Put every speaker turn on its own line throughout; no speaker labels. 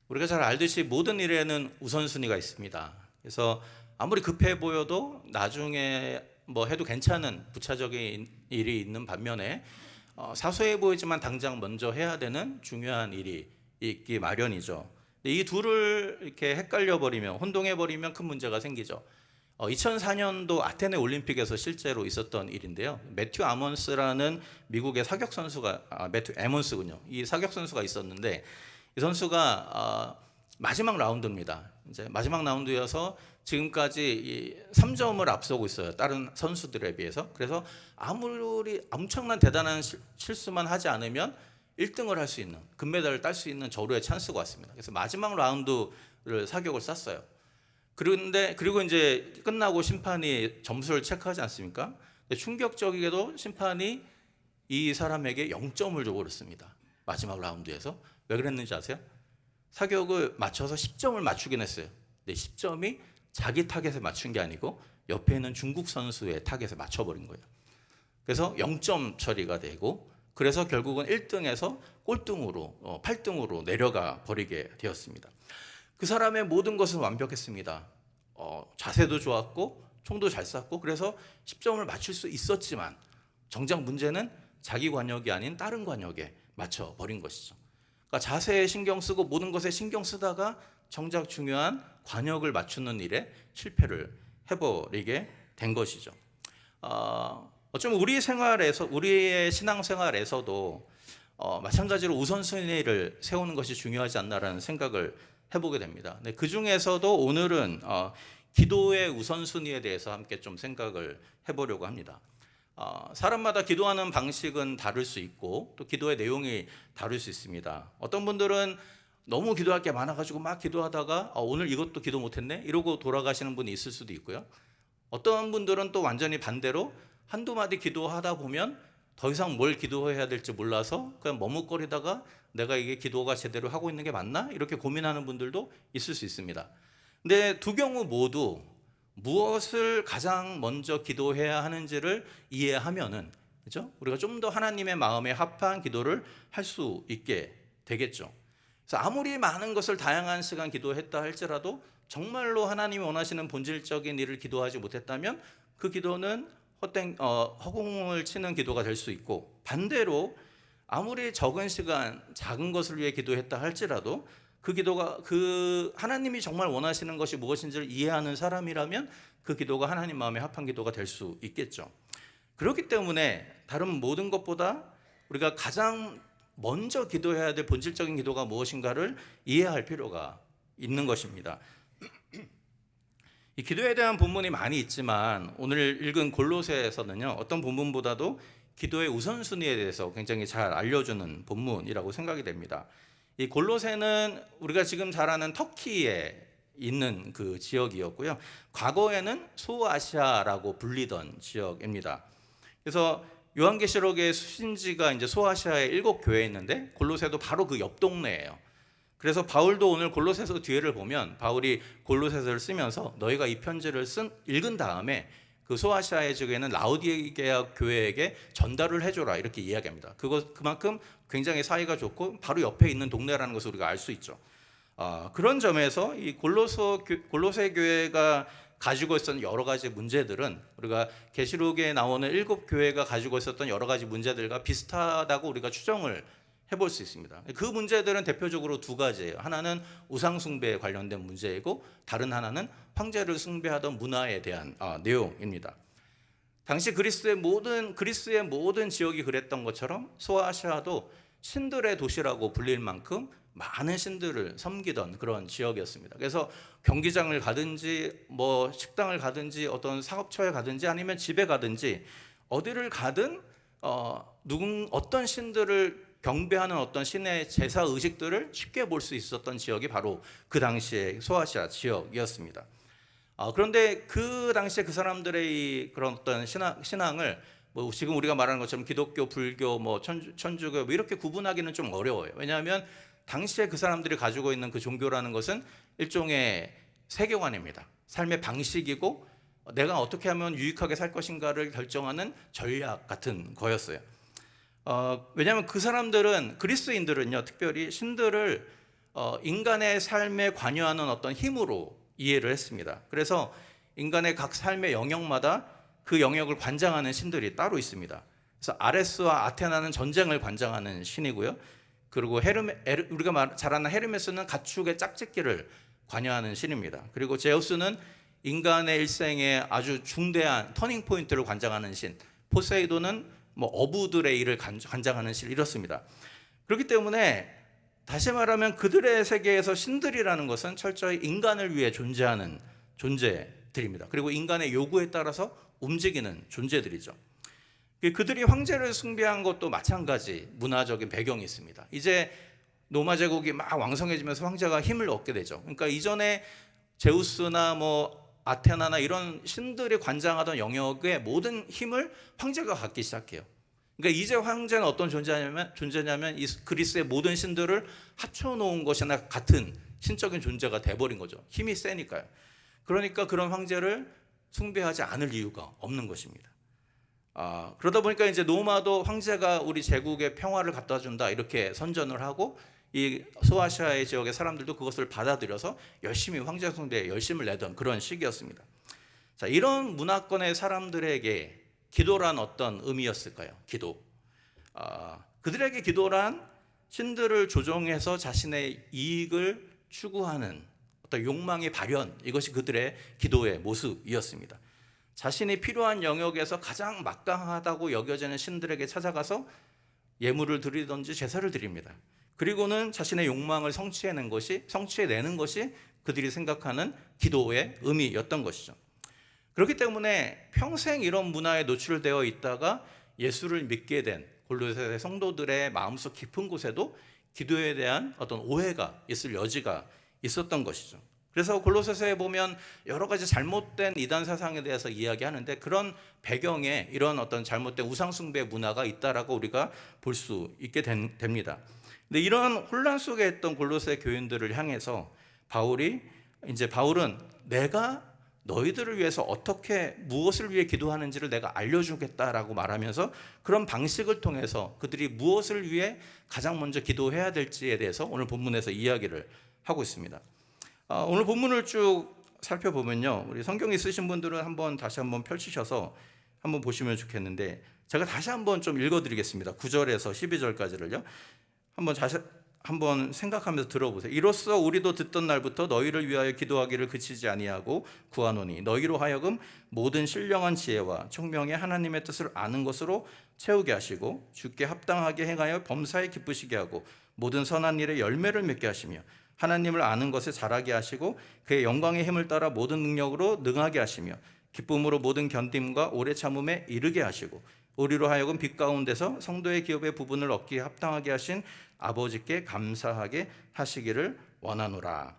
우리가 잘 알듯이 모든 일에는 우선순위가 있습니다. 그래서 아무리 급해 보여도 나중에 뭐 해도 괜찮은 부차적인 일이 있는 반면에 사소해 보이지만 당장 먼저 해야 되는 중요한 일이 있기 마련이죠. 근데 이 둘을 이렇게 헷갈려 버리면, 혼동해 버리면 큰 문제가 생기죠. 2004년도 아테네 올림픽에서 실제로 있었던 일인데요. 매튜 아몬스라는 미국의 사격 선수가 매튜 에몬스군요. 이 사격 선수가 있었는데 이 선수가 마지막 라운드입니다. 이제 마지막 라운드여서 지금까지 3점을 앞서고 있어요. 다른 선수들에 비해서. 그래서 아무리 엄청난 대단한 실수만 하지 않으면 1등을 할 수 있는, 금메달을 딸 수 있는 절호의 찬스가 왔습니다. 그래서 마지막 라운드를 사격을 쐈어요. 그리고 이제 끝나고 심판이 점수를 체크하지 않습니까? 충격적이게도 심판이 이 사람에게 0점을 줘버렸습니다. 마지막 라운드에서. 왜 그랬는지 아세요? 사격을 맞춰서 10점을 맞추긴 했어요. 근데 10점이 자기 타겟에 맞춘 게 아니고 옆에 있는 중국 선수의 타겟에 맞춰버린 거예요. 그래서 0점 처리가 되고, 그래서 결국은 1등에서 꼴등으로 8등으로 내려가 버리게 되었습니다. 그 사람의 모든 것은 완벽했습니다. 자세도 좋았고 총도 잘 쐈고, 그래서 10점을 맞출 수 있었지만 정작 문제는 자기 관역이 아닌 다른 관역에 맞춰 버린 것이죠. 그러니까 자세에 신경 쓰고 모든 것에 신경 쓰다가 정작 중요한 관역을 맞추는 일에 실패를 해버리게 된 것이죠. 어쩌면 우리의 신앙생활에서도 마찬가지로 우선순위를 세우는 것이 중요하지 않나라는 생각을 해보게 됩니다. 근데 그 중에서도 오늘은 기도의 우선순위에 대해서 함께 좀 생각을 해보려고 합니다. 사람마다 기도하는 방식은 다를 수 있고 또 기도의 내용이 다를 수 있습니다. 어떤 분들은 너무 기도할 게 많아가지고 막 기도하다가 오늘 이것도 기도 못했네 이러고 돌아가시는 분이 있을 수도 있고요. 어떤 분들은 또 완전히 반대로 한두 마디 기도하다 보면 더 이상 뭘 기도해야 될지 몰라서 그냥 머뭇거리다가 내가 이게 기도가 제대로 하고 있는 게 맞나? 이렇게 고민하는 분들도 있을 수 있습니다. 근데 두 경우 모두 무엇을 가장 먼저 기도해야 하는지를 이해하면은, 그렇죠? 우리가 좀 더 하나님의 마음에 합한 기도를 할 수 있게 되겠죠. 그래서 아무리 많은 것을 다양한 시간 기도했다 할지라도 정말로 하나님이 원하시는 본질적인 일을 기도하지 못했다면 그 기도는 허공을 치는 기도가 될 수 있고, 반대로 아무리 적은 시간 작은 것을 위해 기도했다 할지라도 그 기도가 하나님이 정말 원하시는 것이 무엇인지를 이해하는 사람이라면 그 기도가 하나님 마음에 합한 기도가 될 수 있겠죠. 그렇기 때문에 다른 모든 것보다 우리가 가장 먼저 기도해야 될 본질적인 기도가 무엇인가를 이해할 필요가 있는 것입니다. 이 기도에 대한 본문이 많이 있지만 오늘 읽은 골로새에서는요, 어떤 본문보다도 기도의 우선순위에 대해서 굉장히 잘 알려주는 본문이라고 생각이 됩니다. 이 골로새는 우리가 지금 잘 아는 터키에 있는 그 지역이었고요. 과거에는 소아시아라고 불리던 지역입니다. 그래서 요한계시록의 수신지가 이제 소아시아에 7교회에 있는데 골로새도 바로 그 옆 동네예요. 그래서 바울도 오늘 골로새서 뒤에를 보면 바울이 골로새서를 쓰면서 너희가 이 편지를 읽은 다음에 그 소아시아의 지역에는 라우디게아 교회에게 전달을 해줘라 이렇게 이야기합니다. 그만큼 굉장히 사이가 좋고 바로 옆에 있는 동네라는 것을 우리가 알 수 있죠. 그런 점에서 이 골로새 교회가 가지고 있었던 여러 가지 문제들은 우리가 계시록에 나오는 7교회가 가지고 있었던 여러 가지 문제들과 비슷하다고 우리가 추정을 해볼 수 있습니다. 그 문제들은 대표적으로 두 가지예요. 하나는 우상 숭배에 관련된 문제이고 다른 하나는 황제를 숭배하던 문화에 대한 내용입니다. 당시 그리스의 모든 지역이 그랬던 것처럼 소아시아도 신들의 도시라고 불릴 만큼 많은 신들을 섬기던 그런 지역이었습니다. 그래서 경기장을 가든지 뭐 식당을 가든지 어떤 사업처에 가든지 아니면 집에 가든지 어디를 가든 어떤 신들을 경배하는 어떤 신의 제사 의식들을 쉽게 볼 수 있었던 지역이 바로 그 당시의 소아시아 지역이었습니다. 그런데 그 당시에 그 사람들의 그런 어떤 신앙을 뭐 지금 우리가 말하는 것처럼 기독교, 불교, 뭐 천주교 뭐 이렇게 구분하기는 좀 어려워요. 왜냐하면 당시에 그 사람들이 가지고 있는 그 종교라는 것은 일종의 세계관입니다. 삶의 방식이고 내가 어떻게 하면 유익하게 살 것인가를 결정하는 전략 같은 거였어요. 왜냐하면 그 사람들은, 그리스인들은요, 특별히 신들을 인간의 삶에 관여하는 어떤 힘으로 이해를 했습니다. 그래서 인간의 각 삶의 영역마다 그 영역을 관장하는 신들이 따로 있습니다. 그래서 아레스와 아테나는 전쟁을 관장하는 신이고요. 그리고 우리가 잘 아는 헤르메스는 가축의 짝짓기를 관여하는 신입니다. 그리고 제우스는 인간의 일생에 아주 중대한 터닝 포인트를 관장하는 신, 포세이돈은 뭐 어부들의 일을 관장하는 신, 이렇습니다. 그렇기 때문에 다시 말하면 그들의 세계에서 신들이라는 것은 철저히 인간을 위해 존재하는 존재들입니다. 그리고 인간의 요구에 따라서 움직이는 존재들이죠. 그들이 황제를 숭배한 것도 마찬가지 문화적인 배경이 있습니다. 이제 로마 제국이 막 왕성해지면서 황제가 힘을 얻게 되죠. 그러니까 이전에 제우스나 뭐 아테나나 이런 신들이 관장하던 영역의 모든 힘을 황제가 갖기 시작해요. 그러니까 이제 황제는 어떤 존재냐면 이 그리스의 모든 신들을 합쳐놓은 것이나 같은 신적인 존재가 돼버린 거죠. 힘이 세니까요. 그러니까 그런 황제를 숭배하지 않을 이유가 없는 것입니다. 그러다 보니까 이제 로마도 황제가 우리 제국의 평화를 갖다 준다 이렇게 선전을 하고, 이 소아시아의 지역의 사람들도 그것을 받아들여서 열심히 황제 숭배에 열심을 내던 그런 시기였습니다. 자, 이런 문화권의 사람들에게 기도란 어떤 의미였을까요? 기도. 그들에게 기도란 신들을 조종해서 자신의 이익을 추구하는 어떤 욕망의 발현, 이것이 그들의 기도의 모습이었습니다. 자신이 필요한 영역에서 가장 막강하다고 여겨지는 신들에게 찾아가서 예물을 드리든지 제사를 드립니다. 그리고는 자신의 욕망을 성취해내는 것이 그들이 생각하는 기도의 의미였던 것이죠. 그렇기 때문에 평생 이런 문화에 노출되어 있다가 예수를 믿게 된 골로새 성도들의 마음속 깊은 곳에도 기도에 대한 어떤 오해가 있을 여지가 있었던 것이죠. 그래서 골로새서에 보면 여러 가지 잘못된 이단 사상에 대해서 이야기하는데, 그런 배경에 이런 어떤 잘못된 우상숭배 문화가 있다라고 우리가 볼 수 있게 됩니다. 근데 이런 혼란 속에 있던 골로새 교인들을 향해서 바울은 내가 너희들을 위해서 어떻게 무엇을 위해 기도하는지를 내가 알려주겠다라고 말하면서 그런 방식을 통해서 그들이 무엇을 위해 가장 먼저 기도해야 될지에 대해서 오늘 본문에서 이야기를 하고 있습니다. 오늘 본문을 쭉 살펴보면요, 우리 성경 있으신 분들은 다시 한번 펼치셔서 한번 보시면 좋겠는데, 제가 다시 한번 좀 읽어드리겠습니다. 9절에서 12절까지를요. 한번 생각하면서 들어보세요. 이로써 우리도 듣던 날부터 너희를 위하여 기도하기를 그치지 아니하고 구하노니 너희로 하여금 모든 신령한 지혜와 총명의 하나님의 뜻을 아는 것으로 채우게 하시고 주께 합당하게 행하여 범사에 기쁘시게 하고 모든 선한 일에 열매를 맺게 하시며 하나님을 아는 것에 자라게 하시고 그의 영광의 힘을 따라 모든 능력으로 능하게 하시며 기쁨으로 모든 견딤과 오래 참음에 이르게 하시고 우리로 하여금 빛 가운데서 성도의 기업의 부분을 얻기에 합당하게 하신 아버지께 감사하게 하시기를 원하노라.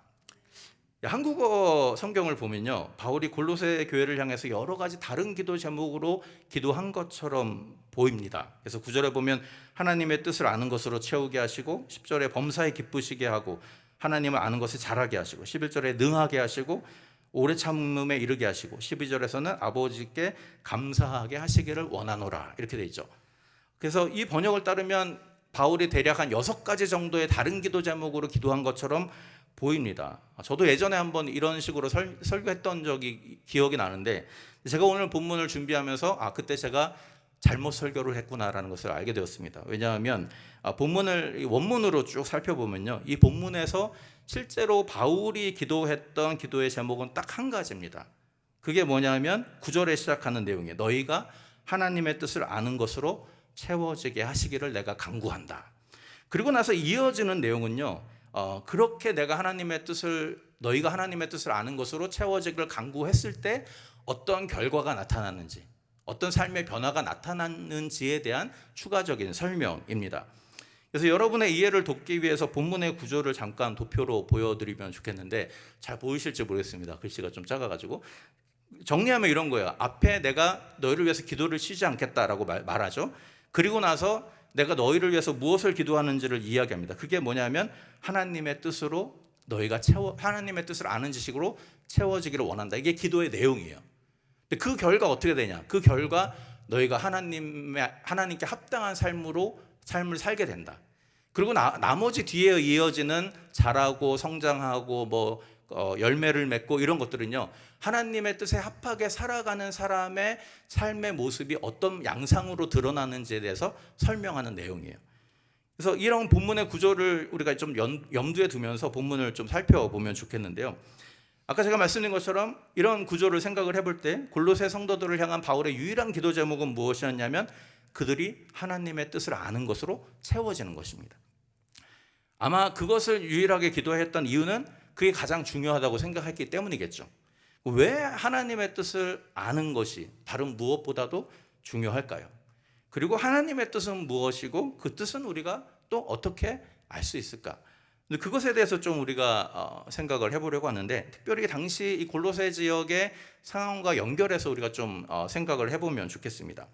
한국어 성경을 보면요, 바울이 골로새 교회를 향해서 여러 가지 다른 기도 제목으로 기도한 것처럼 보입니다. 그래서 9절에 보면 하나님의 뜻을 아는 것으로 채우게 하시고, 10절에 범사에 기쁘시게 하고 하나님을 아는 것에 자라게 하시고, 11절에 능하게 하시고 오래 참음에 이르게 하시고, 12절에서는 아버지께 감사하게 하시기를 원하노라, 이렇게 돼 있죠. 그래서 이 번역을 따르면 바울이 대략 한 6가지 정도의 다른 기도 제목으로 기도한 것처럼 보입니다. 저도 예전에 한번 이런 식으로 설교했던 적이 기억이 나는데, 제가 오늘 본문을 준비하면서 그때 제가 잘못 설교를 했구나라는 것을 알게 되었습니다. 왜냐하면 본문을 원문으로 쭉 살펴보면요, 이 본문에서 실제로 바울이 기도했던 기도의 제목은 딱 한 가지입니다. 그게 뭐냐면 9절에 시작하는 내용이에요. 너희가 하나님의 뜻을 아는 것으로 채워지게 하시기를 내가 간구한다. 그리고 나서 이어지는 내용은요, 그렇게 너희가 하나님의 뜻을 아는 것으로 채워지기를 간구했을 때 어떤 결과가 나타났는지, 어떤 삶의 변화가 나타났는지에 대한 추가적인 설명입니다. 그래서 여러분의 이해를 돕기 위해서 본문의 구조를 잠깐 도표로 보여드리면 좋겠는데, 잘 보이실지 모르겠습니다. 글씨가 좀 작아가지고. 정리하면 이런 거예요. 앞에 내가 너희를 위해서 기도를 쉬지 않겠다라고 말하죠. 그리고 나서 내가 너희를 위해서 무엇을 기도하는지를 이야기합니다. 그게 뭐냐면 하나님의 뜻으로 너희가 하나님의 뜻을 아는 지식으로 채워지기를 원한다. 이게 기도의 내용이에요. 근데 그 결과 어떻게 되냐? 그 결과 너희가 하나님께 합당한 삶을 살게 된다. 그리고 나머지 뒤에 이어지는 자라고 성장하고 뭐 열매를 맺고 이런 것들은요, 하나님의 뜻에 합하게 살아가는 사람의 삶의 모습이 어떤 양상으로 드러나는지에 대해서 설명하는 내용이에요. 그래서 이런 본문의 구조를 우리가 좀 염두에 두면서 본문을 좀 살펴보면 좋겠는데요. 아까 제가 말씀드린 것처럼 이런 구조를 생각을 해볼 때 골로새 성도들을 향한 바울의 유일한 기도 제목은 무엇이었냐면 그들이 하나님의 뜻을 아는 것으로 채워지는 것입니다. 아마 그것을 유일하게 기도했던 이유는 그게 가장 중요하다고 생각했기 때문이겠죠. 왜 하나님의 뜻을 아는 것이 다른 무엇보다도 중요할까요? 그리고 하나님의 뜻은 무엇이고 그 뜻은 우리가 또 어떻게 알 수 있을까? 그것에 대해서 좀 우리가 생각을 해보려고 하는데, 특별히 당시 이 골로새 지역의 상황과 연결해서 우리가 좀 생각을 해보면 좋겠습니다.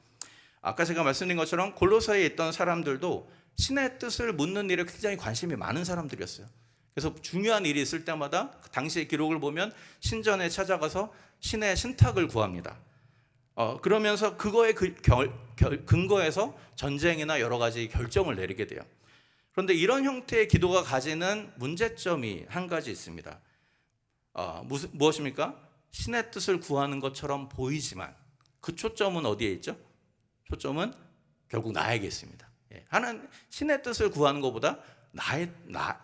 아까 제가 말씀드린 것처럼 골로새에 있던 사람들도 신의 뜻을 묻는 일에 굉장히 관심이 많은 사람들이었어요. 그래서 중요한 일이 있을 때마다 당시의 기록을 보면 신전에 찾아가서 신의 신탁을 구합니다. 그러면서 그거에 근거해서 전쟁이나 여러 가지 결정을 내리게 돼요. 그런데 이런 형태의 기도가 가지는 문제점이 한 가지 있습니다. 무엇입니까? 신의 뜻을 구하는 것처럼 보이지만 그 초점은 어디에 있죠? 초점은 결국 나에게 있습니다. 신의 뜻을 구하는 것보다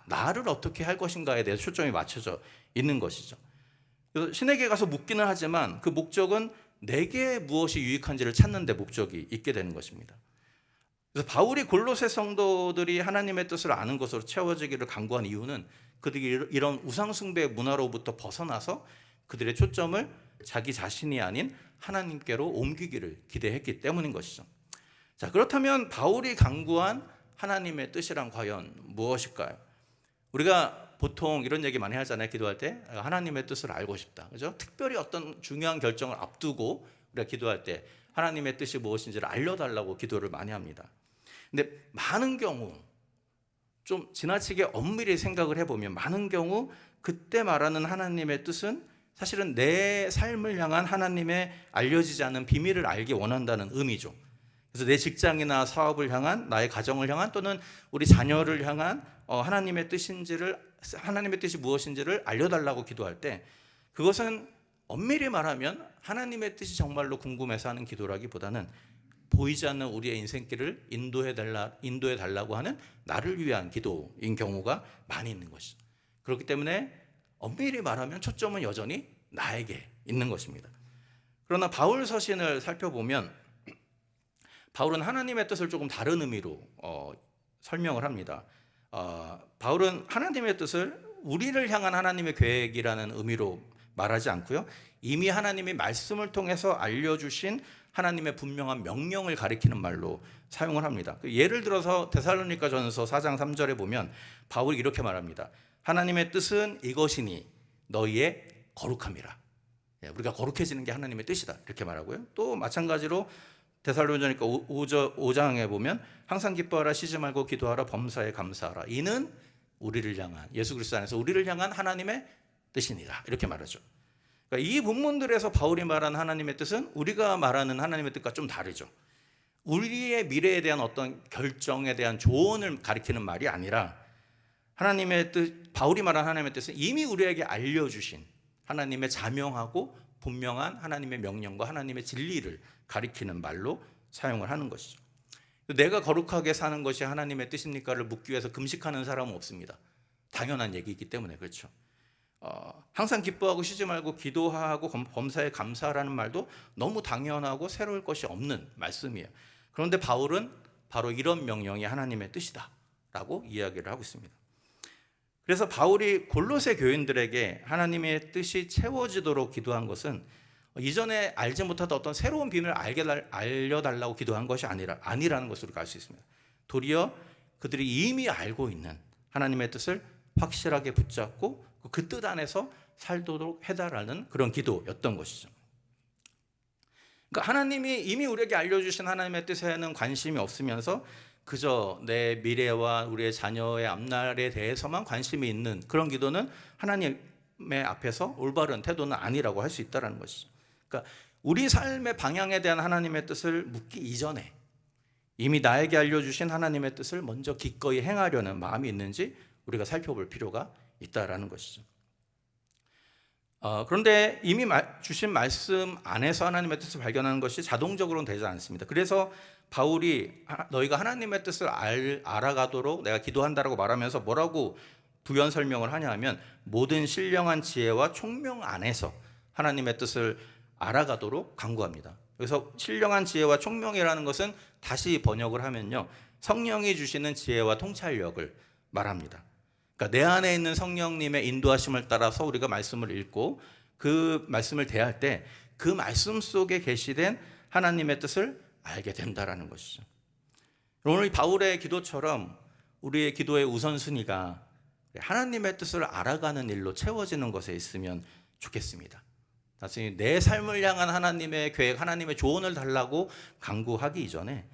나를 어떻게 할 것인가에 대해서 초점이 맞춰져 있는 것이죠. 그래서 신에게 가서 묻기는 하지만 그 목적은 내게 무엇이 유익한지를 찾는 데 목적이 있게 되는 것입니다. 그래서 바울이 골로새 성도들이 하나님의 뜻을 아는 것으로 채워지기를 간구한 이유는 그들이 이런 우상숭배 문화로부터 벗어나서 그들의 초점을 자기 자신이 아닌 하나님께로 옮기기를 기대했기 때문인 것이죠. 자, 그렇다면 바울이 간구한 하나님의 뜻이란 과연 무엇일까요? 우리가 보통 이런 얘기 많이 하잖아요. 기도할 때 하나님의 뜻을 알고 싶다, 그죠? 특별히 어떤 중요한 결정을 앞두고 우리가 기도할 때 하나님의 뜻이 무엇인지를 알려달라고 기도를 많이 합니다. 근데 많은 경우 좀 지나치게 엄밀히 생각을 해보면 많은 경우 그때 말하는 하나님의 뜻은 사실은 내 삶을 향한 하나님의 알려지지 않은 비밀을 알기 원한다는 의미죠. 그래서 내 직장이나 사업을 향한, 나의 가정을 향한, 또는 우리 자녀를 향한 하나님의 뜻이 무엇인지를 알려달라고 기도할 때 그것은 엄밀히 말하면 하나님의 뜻이 정말로 궁금해서 하는 기도라기보다는 보이지 않는 우리의 인생길을 인도해 달라고 하는 나를 위한 기도인 경우가 많이 있는 것이죠. 그렇기 때문에 엄밀히 말하면 초점은 여전히 나에게 있는 것입니다. 그러나 바울 서신을 살펴보면 바울은 하나님의 뜻을 조금 다른 의미로 설명을 합니다. 바울은 하나님의 뜻을 우리를 향한 하나님의 계획이라는 의미로 말하지 않고요, 이미 하나님이 말씀을 통해서 알려주신 하나님의 분명한 명령을 가리키는 말로 사용을 합니다. 예를 들어서 데살로니가전서 4장 3절에 보면 바울이 이렇게 말합니다. 하나님의 뜻은 이것이니 너희의 거룩함이라. 우리가 거룩해지는 게 하나님의 뜻이다, 이렇게 말하고요. 또 마찬가지로 데살로니가 5장에 보면 항상 기뻐하라, 쉬지 말고 기도하라, 범사에 감사하라. 이는 우리를 향한, 예수 그리스도 안에서 우리를 향한 하나님의 뜻이니라, 이렇게 말하죠. 그러니까 이 본문들에서 바울이 말하는 하나님의 뜻은 우리가 말하는 하나님의 뜻과 좀 다르죠. 우리의 미래에 대한 어떤 결정에 대한 조언을 가리키는 말이 아니라 하나님의 뜻, 바울이 말하는 하나님의 뜻은 이미 우리에게 알려주신 하나님의 자명하고 분명한 하나님의 명령과 하나님의 진리를 가리키는 말로 사용을 하는 것이죠. 내가 거룩하게 사는 것이 하나님의 뜻입니까를 묻기 위해서 금식하는 사람은 없습니다. 당연한 얘기이기 때문에 그렇죠. 항상 기뻐하고 쉬지 말고 기도하고 범사에 감사하라는 말도 너무 당연하고 새로울 것이 없는 말씀이에요. 그런데 바울은 바로 이런 명령이 하나님의 뜻이다 라고 이야기를 하고 있습니다. 그래서 바울이 골로새 교인들에게 하나님의 뜻이 채워지도록 기도한 것은 이전에 알지 못하던 어떤 새로운 비밀을 알려달라고 기도한 것이 아니라는 것을 우리가 알 수 있습니다. 도리어 그들이 이미 알고 있는 하나님의 뜻을 확실하게 붙잡고 그 뜻 안에서 살도록 해달라는 그런 기도였던 것이죠. 그러니까 하나님이 이미 우리에게 알려주신 하나님의 뜻에는 관심이 없으면서 그저 내 미래와 우리의 자녀의 앞날에 대해서만 관심이 있는 그런 기도는 하나님의 앞에서 올바른 태도는 아니라고 할 수 있다는 것이죠. 그러니까 우리 삶의 방향에 대한 하나님의 뜻을 묻기 이전에 이미 나에게 알려주신 하나님의 뜻을 먼저 기꺼이 행하려는 마음이 있는지 우리가 살펴볼 필요가 있다라는 것이죠. 그런데 이미 주신 말씀 안에서 하나님의 뜻을 발견하는 것이 자동적으로는 되지 않습니다. 그래서 바울이 너희가 하나님의 뜻을 알아가도록 내가 기도한다라고 말하면서 뭐라고 부연 설명을 하냐 하면 모든 신령한 지혜와 총명 안에서 하나님의 뜻을 알아가도록 간구합니다. 그래서 신령한 지혜와 총명이라는 것은 다시 번역을 하면요, 성령이 주시는 지혜와 통찰력을 말합니다. 그러니까 내 안에 있는 성령님의 인도하심을 따라서 우리가 말씀을 읽고 그 말씀을 대할 때 그 말씀 속에 계시된 하나님의 뜻을 알게 된다라는 것이죠. 오늘 바울의 기도처럼 우리의 기도의 우선순위가 하나님의 뜻을 알아가는 일로 채워지는 것에 있으면 좋겠습니다. 단순히 내 삶을 향한 하나님의 계획, 하나님의 조언을 달라고 간구하기 이전에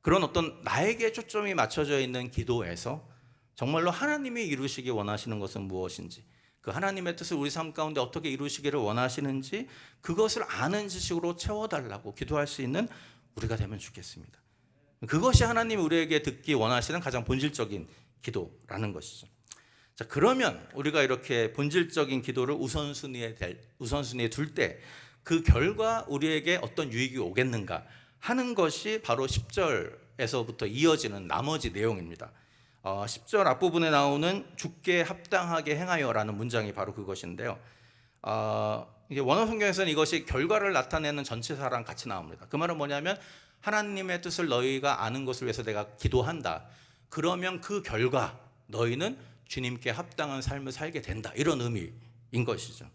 그런 어떤 나에게 초점이 맞춰져 있는 기도에서 정말로 하나님이 이루시기 원하시는 것은 무엇인지, 그 하나님의 뜻을 우리 삶 가운데 어떻게 이루시기를 원하시는지 그것을 아는 지식으로 채워달라고 기도할 수 있는 우리가 되면 좋겠습니다. 그것이 하나님이 우리에게 듣기 원하시는 가장 본질적인 기도라는 것이죠. 자, 그러면 우리가 이렇게 본질적인 기도를 우선순위에 둘 때 그 결과 우리에게 어떤 유익이 오겠는가 하는 것이 바로 10절에서부터 이어지는 나머지 내용입니다. 10절 앞부분에 나오는 주께 합당하게 행하여라는 문장이 바로 그것인데요. 이게 원어 성경에서는 이것이 결과를 나타내는 전치사랑 같이 나옵니다. 그 말은 뭐냐면 하나님의 뜻을 너희가 아는 것을 위해서 내가 기도한다. 그러면 그 결과 너희는 주님께 합당한 삶을 살게 된다. 이런 의미인 것이죠.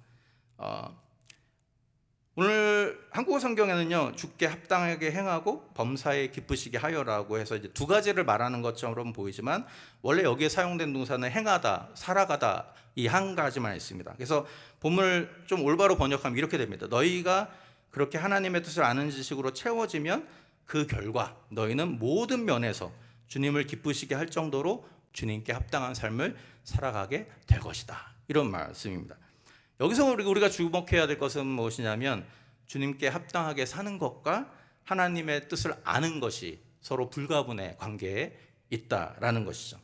오늘 한국어 성경에는요, 주께 합당하게 행하고 범사에 기쁘시게 하여라고 해서 이제 두 가지를 말하는 것처럼 보이지만 원래 여기에 사용된 동사는 행하다, 살아가다 이 한 가지만 있습니다. 그래서 본문을 좀 올바로 번역하면 이렇게 됩니다. 너희가 그렇게 하나님의 뜻을 아는 지식으로 채워지면 그 결과 너희는 모든 면에서 주님을 기쁘시게 할 정도로 주님께 합당한 삶을 살아가게 될 것이다. 이런 말씀입니다. 여기서 우리가 주목해야 될 것은 무엇이냐면 주님께 합당하게 사는 것과 하나님의 뜻을 아는 것이 서로 불가분의 관계에 있다라는 것이죠.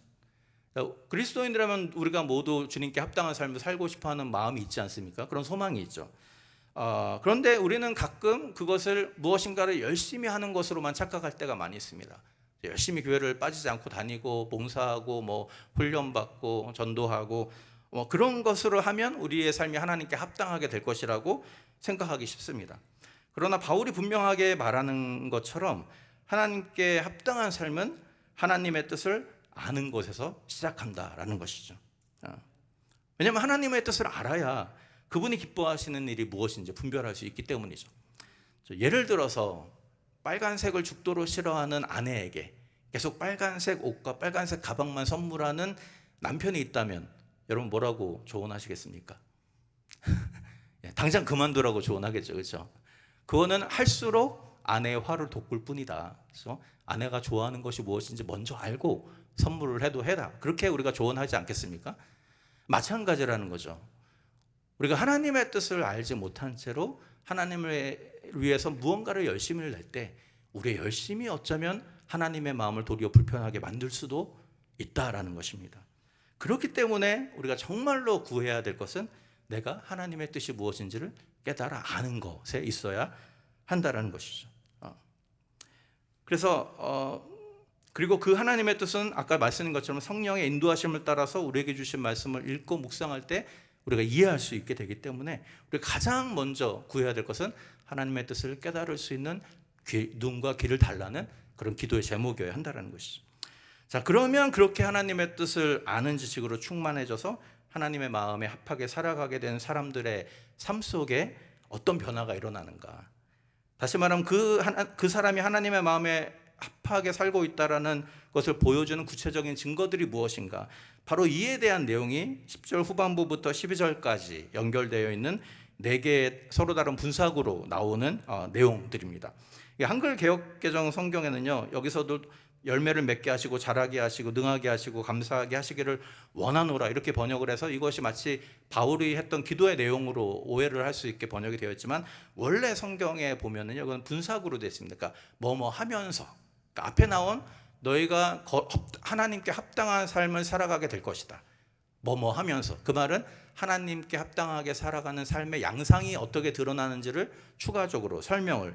그리스도인이라면 우리가 모두 주님께 합당한 삶을 살고 싶어하는 마음이 있지 않습니까? 그런 소망이 있죠. 그런데 우리는 가끔 그것을 무엇인가를 열심히 하는 것으로만 착각할 때가 많이 있습니다. 열심히 교회를 빠지지 않고 다니고 봉사하고 훈련받고 전도하고 그런 것으로 하면 우리의 삶이 하나님께 합당하게 될 것이라고 생각하기 쉽습니다. 그러나 바울이 분명하게 말하는 것처럼 하나님께 합당한 삶은 하나님의 뜻을 아는 것에서 시작한다라는 것이죠. 왜냐하면 하나님의 뜻을 알아야 그분이 기뻐하시는 일이 무엇인지 분별할 수 있기 때문이죠. 예를 들어서 빨간색을 죽도록 싫어하는 아내에게 계속 빨간색 옷과 빨간색 가방만 선물하는 남편이 있다면 여러분 뭐라고 조언하시겠습니까? 당장 그만두라고 조언하겠죠. 그렇죠? 그거는 할수록 아내의 화를 돋굴 뿐이다. 그래서 아내가 좋아하는 것이 무엇인지 먼저 알고 선물을 해도 해라. 그렇게 우리가 조언하지 않겠습니까? 마찬가지라는 거죠. 우리가 하나님의 뜻을 알지 못한 채로 하나님을 위해서 무언가를 열심히 낼 때 우리의 열심이 어쩌면 하나님의 마음을 도리어 불편하게 만들 수도 있다라는 것입니다. 그렇기 때문에 우리가 정말로 구해야 될 것은 내가 하나님의 뜻이 무엇인지를 깨달아 아는 것에 있어야 한다라는 것이죠. 그래서 그리고 그 하나님의 뜻은 아까 말씀드린 것처럼 성령의 인도하심을 따라서 우리에게 주신 말씀을 읽고 묵상할 때 우리가 이해할 수 있게 되기 때문에 우리가 가장 먼저 구해야 될 것은 하나님의 뜻을 깨달을 수 있는 눈과 귀를 달라는 그런 기도의 제목이어야 한다는 것이죠. 자, 그러면 그렇게 하나님의 뜻을 아는 지식으로 충만해져서 하나님의 마음에 합하게 살아가게 된 사람들의 삶 속에 어떤 변화가 일어나는가? 다시 말하면 그 사람이 하나님의 마음에 합하게 살고 있다라는 것을 보여주는 구체적인 증거들이 무엇인가? 바로 이에 대한 내용이 10절 후반부부터 12절까지 연결되어 있는 4개의 서로 다른 분사구로 나오는 내용들입니다. 한글 개역개정 성경에는요, 여기서도 열매를 맺게 하시고 자라게 하시고 능하게 하시고 감사하게 하시기를 원하노라 이렇게 번역을 해서 이것이 마치 바울이 했던 기도의 내용으로 오해를 할 수 있게 번역이 되어 있지만 원래 성경에 보면은요 이건 분사구로 되어 있습니다. 그러니까 뭐뭐 하면서 그러니까 앞에 나온 너희가 하나님께 합당한 삶을 살아가게 될 것이다. 뭐뭐 하면서 그 말은 하나님께 합당하게 살아가는 삶의 양상이 어떻게 드러나는지를 추가적으로 설명을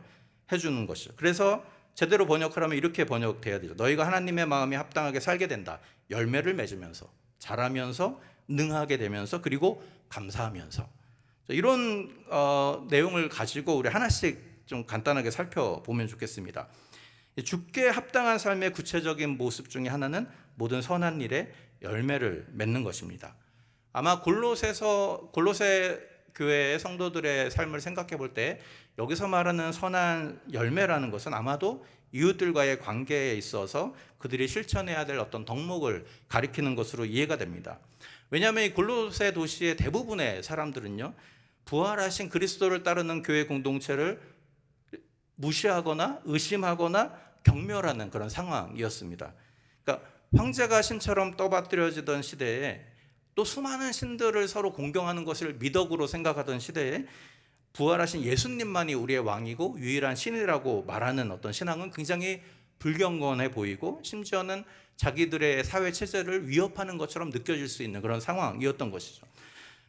해주는 것이죠. 그래서 제대로 번역하려면 이렇게 번역돼야 되죠. 너희가 하나님의 마음에 합당하게 살게 된다. 열매를 맺으면서 자라면서 능하게 되면서 그리고 감사하면서 이런 내용을 가지고 우리 하나씩 좀 간단하게 살펴보면 좋겠습니다. 주께 합당한 삶의 구체적인 모습 중에 하나는 모든 선한 일에 열매를 맺는 것입니다. 아마 골로새 교회의 성도들의 삶을 생각해 볼 때 여기서 말하는 선한 열매라는 것은 아마도 이웃들과의 관계에 있어서 그들이 실천해야 될 어떤 덕목을 가리키는 것으로 이해가 됩니다. 왜냐하면 이 골로새 도시의 대부분의 사람들은요 부활하신 그리스도를 따르는 교회 공동체를 무시하거나 의심하거나 경멸하는 그런 상황이었습니다. 그러니까 황제가 신처럼 떠받들여지던 시대에 또 수많은 신들을 서로 공경하는 것을 미덕으로 생각하던 시대에 부활하신 예수님만이 우리의 왕이고 유일한 신이라고 말하는 어떤 신앙은 굉장히 불경건해 보이고 심지어는 자기들의 사회 체제를 위협하는 것처럼 느껴질 수 있는 그런 상황이었던 것이죠.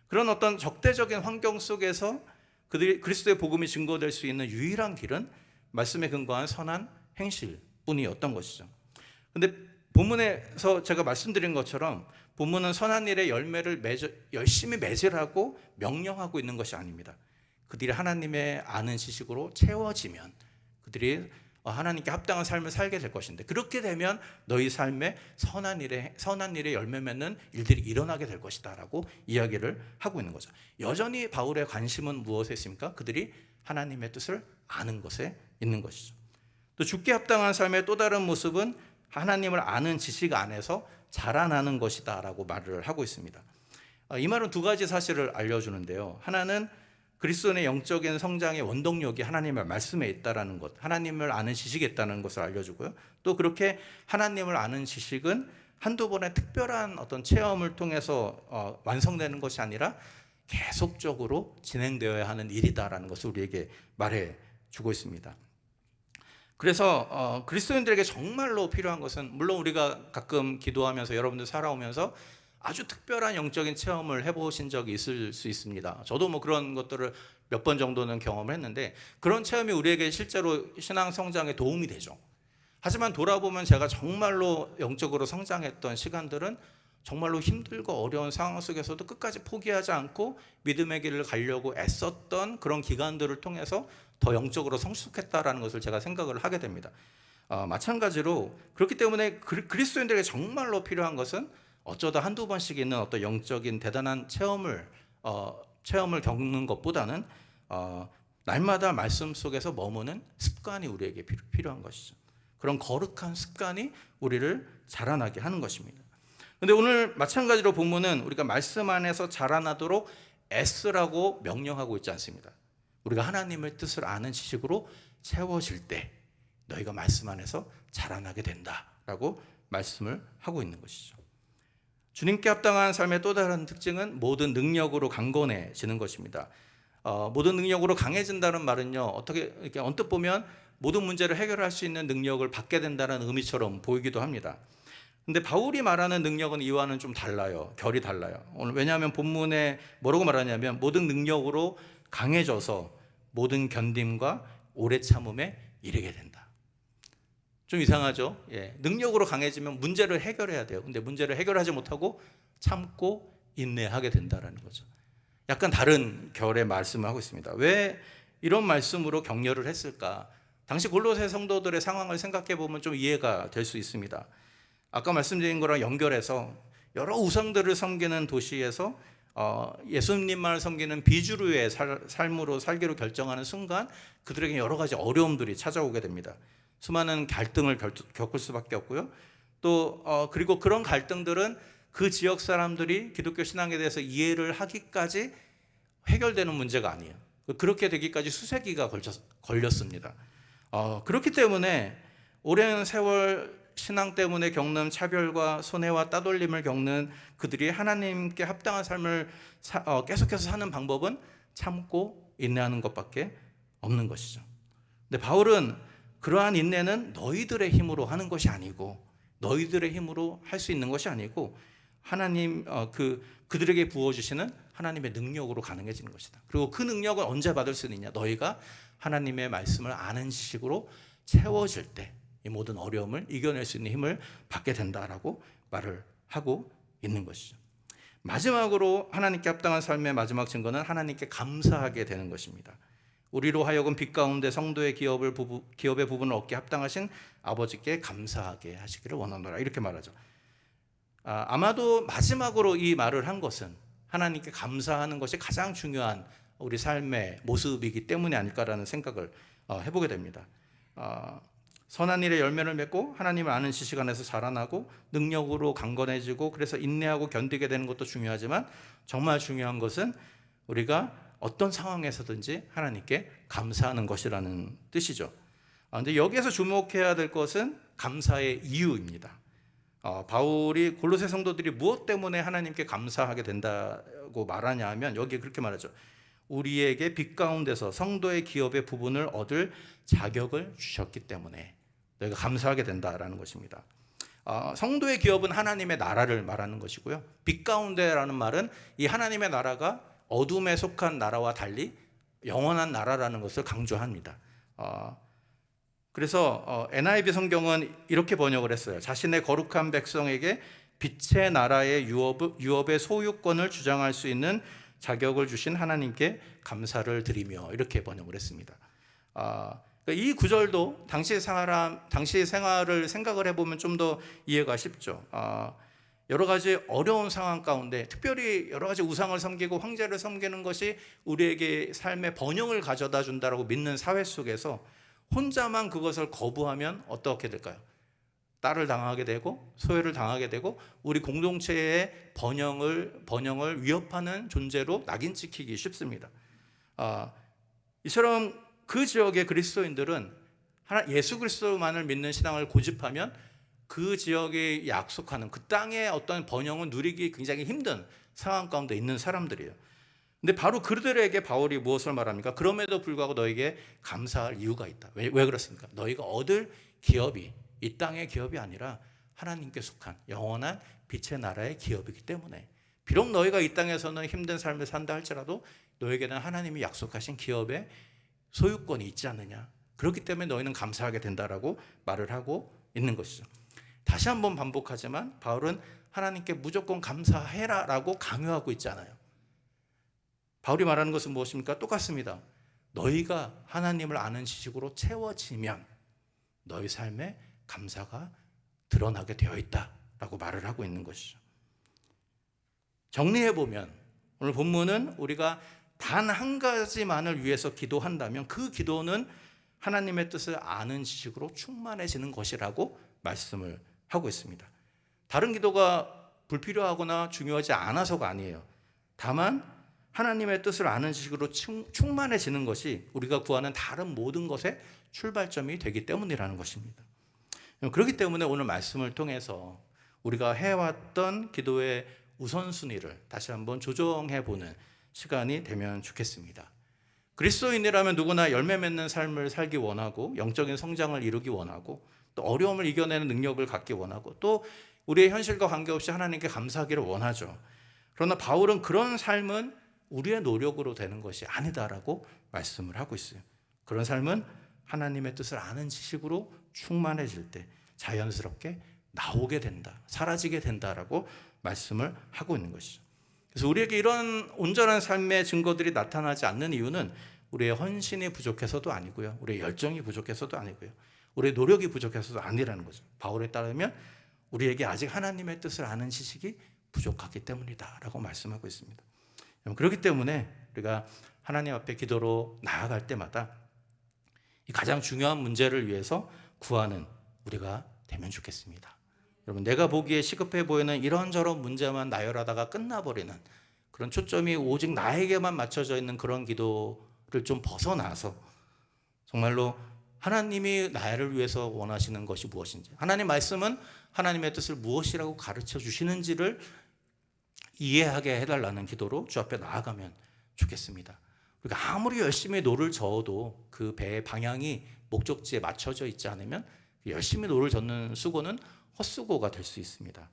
그런 어떤 적대적인 환경 속에서 그들이 그리스도의 복음이 증거될 수 있는 유일한 길은 말씀에 근거한 선한 행실뿐이었던 것이죠. 그런데 본문에서 제가 말씀드린 것처럼 본문은 선한 일의 열매를 열심히 맺으라고 명령하고 있는 것이 아닙니다. 그들이 하나님의 아는 지식으로 채워지면 그들이 하나님께 합당한 삶을 살게 될 것인데 그렇게 되면 너희 삶에 선한 일의 열매 맺는 일들이 일어나게 될 것이다 라고 이야기를 하고 있는 거죠. 여전히 바울의 관심은 무엇에 있습니까? 그들이 하나님의 뜻을 아는 것에 있는 것이죠. 또 주께 합당한 삶의 또 다른 모습은 하나님을 아는 지식 안에서 자라나는 것이다 라고 말을 하고 있습니다. 이 말은 두 가지 사실을 알려주는데요. 하나는 그리스도인의 영적인 성장의 원동력이 하나님의 말씀에 있다는 것, 하나님을 아는 지식에 있다는 것을 알려주고요. 또 그렇게 하나님을 아는 지식은 한두 번의 특별한 어떤 체험을 통해서 완성되는 것이 아니라 계속적으로 진행되어야 하는 일이다라는 것을 우리에게 말해주고 있습니다. 그래서 그리스도인들에게 정말로 필요한 것은 물론 우리가 가끔 기도하면서 여러분들 살아오면서 아주 특별한 영적인 체험을 해보신 적이 있을 수 있습니다. 저도 뭐 그런 것들을 몇 번 정도는 경험을 했는데 그런 체험이 우리에게 실제로 신앙 성장에 도움이 되죠. 하지만 돌아보면 제가 정말로 영적으로 성장했던 시간들은 정말로 힘들고 어려운 상황 속에서도 끝까지 포기하지 않고 믿음의 길을 가려고 애썼던 그런 기간들을 통해서 더 영적으로 성숙했다라는 것을 제가 생각을 하게 됩니다. 마찬가지로 그렇기 때문에 그리스도인들에게 정말로 필요한 것은 어쩌다 한두 번씩 있는 어떤 영적인 대단한 체험을 겪는 것보다는 날마다 말씀 속에서 머무는 습관이 우리에게 필요한 것이죠. 그런 거룩한 습관이 우리를 자라나게 하는 것입니다. 그런데 오늘 마찬가지로 본문은 우리가 말씀 안에서 자라나도록 애쓰라고 명령하고 있지 않습니다. 우리가 하나님의 뜻을 아는 지식으로 채워질 때 너희가 말씀 안에서 자라나게 된다라고 말씀을 하고 있는 것이죠. 주님께 합당한 삶의 또 다른 특징은 모든 능력으로 강건해지는 것입니다. 모든 능력으로 강해진다는 말은요, 어떻게 이렇게 언뜻 보면 모든 문제를 해결할 수 있는 능력을 받게 된다는 의미처럼 보이기도 합니다. 근데 바울이 말하는 능력은 이와는 좀 달라요. 결이 달라요. 오늘 왜냐하면 본문에 뭐라고 말하냐면 모든 능력으로 강해져서 모든 견딤과 오래 참음에 이르게 된다. 좀 이상하죠? 예, 능력으로 강해지면 문제를 해결해야 돼요. 근데 문제를 해결하지 못하고 참고 인내하게 된다라는 거죠. 약간 다른 결의 말씀을 하고 있습니다. 왜 이런 말씀으로 격려를 했을까? 당시 골로새 성도들의 상황을 생각해 보면 좀 이해가 될 수 있습니다. 아까 말씀드린 거랑 연결해서 여러 우상들을 섬기는 도시에서 예수님만을 섬기는 비주류의 삶으로 살기로 결정하는 순간 그들에게 여러 가지 어려움들이 찾아오게 됩니다. 수많은 갈등을 겪을 수밖에 없고요. 또 그리고 그런 갈등들은 그 지역 사람들이 기독교 신앙에 대해서 이해를 하기까지 해결되는 문제가 아니에요. 그렇게 되기까지 수세기가 걸렸습니다. 그렇기 때문에 오랜 세월 신앙 때문에 겪는 차별과 손해와 따돌림을 겪는 그들이 하나님께 합당한 삶을 계속해서 사는 방법은 참고 인내하는 것밖에 없는 것이죠. 근데 바울은 그러한 인내는 너희들의 힘으로 하는 것이 아니고, 너희들의 힘으로 할 수 있는 것이 아니고, 하나님 그들에게 부어주시는 하나님의 능력으로 가능해지는 것이다. 그리고 그 능력을 언제 받을 수 있느냐? 너희가 하나님의 말씀을 아는 지식으로 채워질 때 이 모든 어려움을 이겨낼 수 있는 힘을 받게 된다라고 말을 하고 있는 것이죠. 마지막으로 하나님께 합당한 삶의 마지막 증거는 하나님께 감사하게 되는 것입니다. 우리로 하여금 빛 가운데 성도의 기업의 부분을 얻게 합당하신 아버지께 감사하게 하시기를 원하노라, 이렇게 말하죠. 아마도 마지막으로 이 말을 한 것은 하나님께 감사하는 것이 가장 중요한 우리 삶의 모습이기 때문이 아닐까라는 생각을 해보게 됩니다. 선한 일의 열매를 맺고 하나님을 아는 지식 안에서 자라나고 능력으로 강건해지고, 그래서 인내하고 견디게 되는 것도 중요하지만 정말 중요한 것은 우리가 어떤 상황에서든지 하나님께 감사하는 것이라는 뜻이죠. 그런데 여기에서 주목해야 될 것은 감사의 이유입니다. 바울이 골로새 성도들이 무엇 때문에 하나님께 감사하게 된다고 말하냐 하면 여기에 그렇게 말하죠. 우리에게 빛 가운데서 성도의 기업의 부분을 얻을 자격을 주셨기 때문에 너희가 감사하게 된다라는 것입니다. 성도의 기업은 하나님의 나라를 말하는 것이고요. 빛 가운데라는 말은 이 하나님의 나라가 어둠에 속한 나라와 달리 영원한 나라라는 것을 강조합니다. 그래서 NIV 성경은 이렇게 번역을 했어요. 자신의 거룩한 백성에게 빛의 나라의 유업의 소유권을 주장할 수 있는 자격을 주신 하나님께 감사를 드리며, 이렇게 번역을 했습니다. 이 구절도 당시의 생활을 생각을 해보면 좀 더 이해가 쉽죠. 여러 가지 어려운 상황 가운데 특별히 여러 가지 우상을 섬기고 황제를 섬기는 것이 우리에게 삶의 번영을 가져다 준다라고 믿는 사회 속에서 혼자만 그것을 거부하면 어떻게 될까요? 딸을 당하게 되고 소외를 당하게 되고 우리 공동체의 번영을 위협하는 존재로 낙인 찍히기 쉽습니다. 이처럼 그 지역의 그리스도인들은 예수 그리스도만을 믿는 신앙을 고집하면 그 지역에 약속하는 그 땅의 어떤 번영을 누리기 굉장히 힘든 상황 가운데 있는 사람들이에요. 근데 바로 그들에게 바울이 무엇을 말합니까? 그럼에도 불구하고 너에게 감사할 이유가 있다. 왜 그렇습니까? 너희가 얻을 기업이 이 땅의 기업이 아니라 하나님께 속한 영원한 빛의 나라의 기업이기 때문에, 비록 너희가 이 땅에서는 힘든 삶을 산다 할지라도 너에게는 하나님이 약속하신 기업의 소유권이 있지 않느냐. 그렇기 때문에 너희는 감사하게 된다라고 말을 하고 있는 것이죠. 다시 한번 반복하지만 바울은 하나님께 무조건 감사해라라고 강요하고 있지 않아요. 바울이 말하는 것은 무엇입니까? 똑같습니다. 너희가 하나님을 아는 지식으로 채워지면 너희 삶에 감사가 드러나게 되어 있다라고 말을 하고 있는 것이죠. 정리해보면 오늘 본문은 우리가 단 한 가지만을 위해서 기도한다면 그 기도는 하나님의 뜻을 아는 지식으로 충만해지는 것이라고 말씀을 하고 있습니다. 다른 기도가 불필요하거나 중요하지 않아서가 아니에요. 다만 하나님의 뜻을 아는 지식으로 충만해지는 것이 우리가 구하는 다른 모든 것의 출발점이 되기 때문이라는 것입니다. 그렇기 때문에 오늘 말씀을 통해서 우리가 해왔던 기도의 우선순위를 다시 한번 조정해보는 시간이 되면 좋겠습니다. 그리스도인이라면 누구나 열매 맺는 삶을 살기 원하고 영적인 성장을 이루기 원하고 또 어려움을 이겨내는 능력을 갖기 원하고 또 우리의 현실과 관계없이 하나님께 감사하기를 원하죠. 그러나 바울은 그런 삶은 우리의 노력으로 되는 것이 아니다라고 말씀을 하고 있어요. 그런 삶은 하나님의 뜻을 아는 지식으로 충만해질 때 자연스럽게 나오게 된다, 사라지게 된다라고 말씀을 하고 있는 것이죠. 그래서 우리에게 이런 온전한 삶의 증거들이 나타나지 않는 이유는 우리의 헌신이 부족해서도 아니고요, 우리의 열정이 부족해서도 아니고요, 우리의 노력이 부족해서도 아니라는 거죠. 바울에 따르면 우리에게 아직 하나님의 뜻을 아는 지식이 부족하기 때문이다라고 말씀하고 있습니다. 그렇기 때문에 우리가 하나님 앞에 기도로 나아갈 때마다 이 가장 중요한 문제를 위해서 구하는 우리가 되면 좋겠습니다. 여러분, 내가 보기에 시급해 보이는 이런저런 문제만 나열하다가 끝나버리는 그런 초점이 오직 나에게만 맞춰져 있는 그런 기도를 좀 벗어나서 정말로 하나님이 나를 위해서 원하시는 것이 무엇인지, 하나님 말씀은 하나님의 뜻을 무엇이라고 가르쳐 주시는지를 이해하게 해달라는 기도로 주 앞에 나아가면 좋겠습니다. 우리가 아무리 열심히 노를 저어도 그 배의 방향이 목적지에 맞춰져 있지 않으면 열심히 노를 젓는 수고는 헛수고가 될 수 있습니다.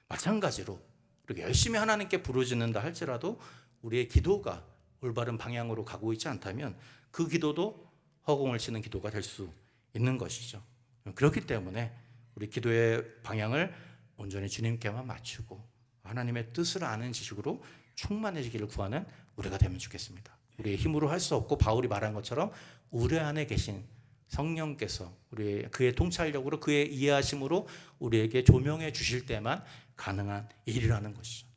마찬가지로 우리가 열심히 하나님께 부르짖는다 할지라도 우리의 기도가 올바른 방향으로 가고 있지 않다면 그 기도도 허공을 치는 기도가 될 수 있는 것이죠. 그렇기 때문에 우리 기도의 방향을 온전히 주님께만 맞추고 하나님의 뜻을 아는 지식으로 충만해지기를 구하는 우리가 되면 좋겠습니다. 우리의 힘으로 할 수 없고 바울이 말한 것처럼 우리 안에 계신 성령께서 그의 통찰력으로 그의 이해하심으로 우리에게 조명해 주실 때만 가능한 일이라는 것이죠.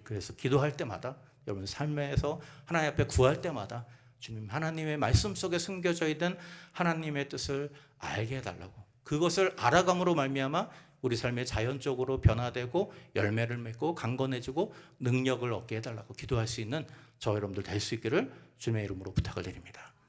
그래서 기도할 때마다 여러분 삶에서 하나님 앞에 구할 때마다 주님 하나님의 말씀 속에 숨겨져 있는 하나님의 뜻을 알게 해달라고, 그것을 알아감으로 말미암아 우리 삶에 자연적으로 변화되고 열매를 맺고 강건해지고 능력을 얻게 해달라고 기도할 수 있는 저 여러분들 될 수 있기를 주님의 이름으로 부탁을 드립니다.